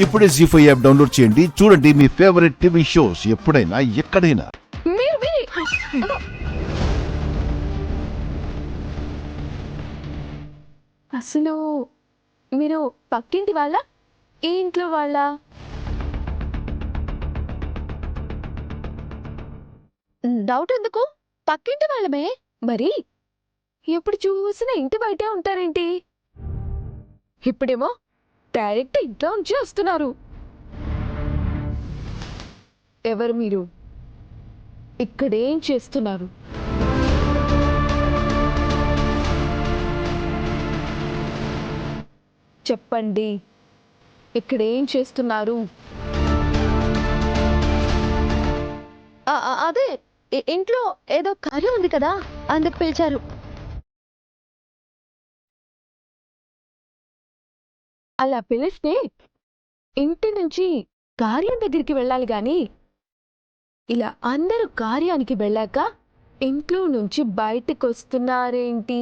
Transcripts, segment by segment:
ఇప్పుడే జీ5 app download చేయండి. చూడండి మీ ఫేవరెట్ టీవీ షోస్ ఎప్పుడైనా ఎక్కడైనా. అసలు మీరు పక్కింటి వాళ్ళ, ఈ ఇంట్లో వాళ్ళ? డౌట్ ఎందుకు? పక్కింటి వాళ్ళమే. మరి ఎప్పుడు చూసినా ఇంటి బయటే ఉంటారేంటి? ఇప్పుడేమో డైరెక్ట్ ఇంట్లో నుంచి వస్తున్నారు. ఎవరు మీరు? ఇక్కడేం చేస్తున్నారు? చెప్పండి, ఇక్కడేం చేస్తున్నారు? అదే ఇంట్లో ఏదో కార్యం ఉంది కదా, అందుకు పిలిచారు. అలా పిలిస్తే ఇంటి నుంచి కార్యం దగ్గరికి వెళ్ళాలి గాని, ఇలా అందరూ కార్యానికి వెళ్ళాక ఇంట్లో నుంచి బయటకు వస్తున్నారేంటి?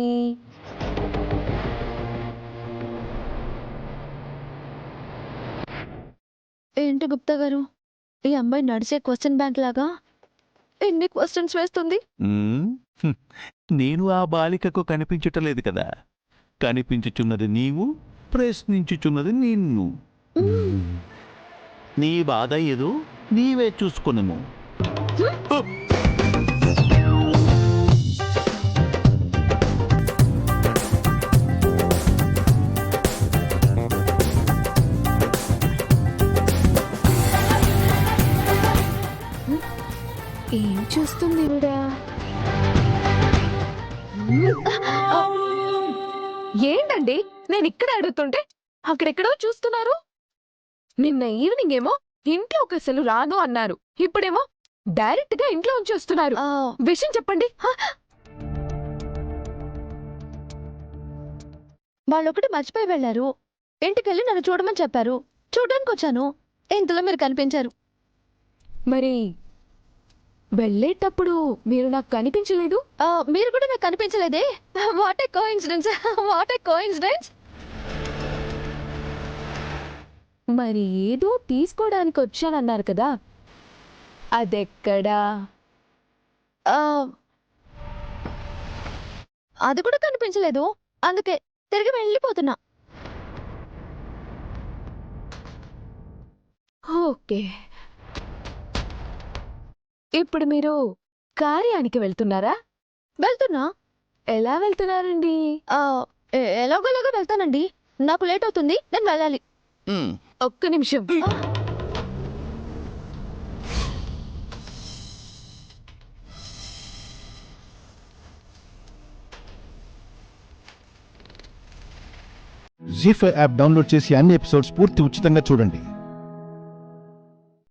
ఏంటి గుప్తా గారు, ఈ అమ్మాయి నడిచే క్వశ్చన్ బ్యాంక్ లాగా ఎన్ని క్వశ్చన్స్ వేస్తుంది? నేను ఆ బాలికకు కనిపించటలేదు కదా, కనిపించుచున్నది నీవు, ప్రశ్నించుచున్నది నిన్ను. నీ బాధ ఏదో నీవే చూసుకునేము. ఏం చూస్తుంది ఈవిడ? ఏంటండి, నేను ఇక్కడ అడుగుతుంటే అక్కడెక్కడో చూస్తున్నారు. నిన్న ఈవినింగ్ ఏమో ఇంట్లోకి అసలు రాను అన్నారు, ఇప్పుడేమో డైరెక్ట్ గా ఇంట్లో ఉంచి వస్తున్నారు. విషయం చెప్పండి. వాళ్ళొకటి మర్చిపోయి వెళ్ళారు. ఇంటికెళ్ళి నన్ను చూడమని చెప్పారు, చూడడానికి వచ్చాను. ఇంతలో మీరు కనిపించారు. మరి వెళ్ళేటప్పుడు మీరు నాకు కనిపించలేదు? మీరు కూడా నాకు కనిపించలేదే. What a coincidence, what a coincidence. మరి ఏదో తీసుకోవడానికి వచ్చానన్నారు కదా, అదెక్కడా? అది కూడా కనిపించలేదు, అందుకే తిరిగి వెళ్ళిపోతున్నా. ఓకే, ఇప్పుడు మీరు కార్యానికి వెళ్తున్నారా? వెళ్తున్నా. ఎలా వెళ్తున్నారండి? ఎలాగోలాగా వెళ్తానండి, నాకు లేట్ అవుతుంది, నేను వెళ్ళాలి. ఒక్క నిమిషం. జీ5 యాప్ డౌన్లోడ్ చేసి అన్ని ఎపిసోడ్స్ పూర్తి ఉచితంగా చూడండి.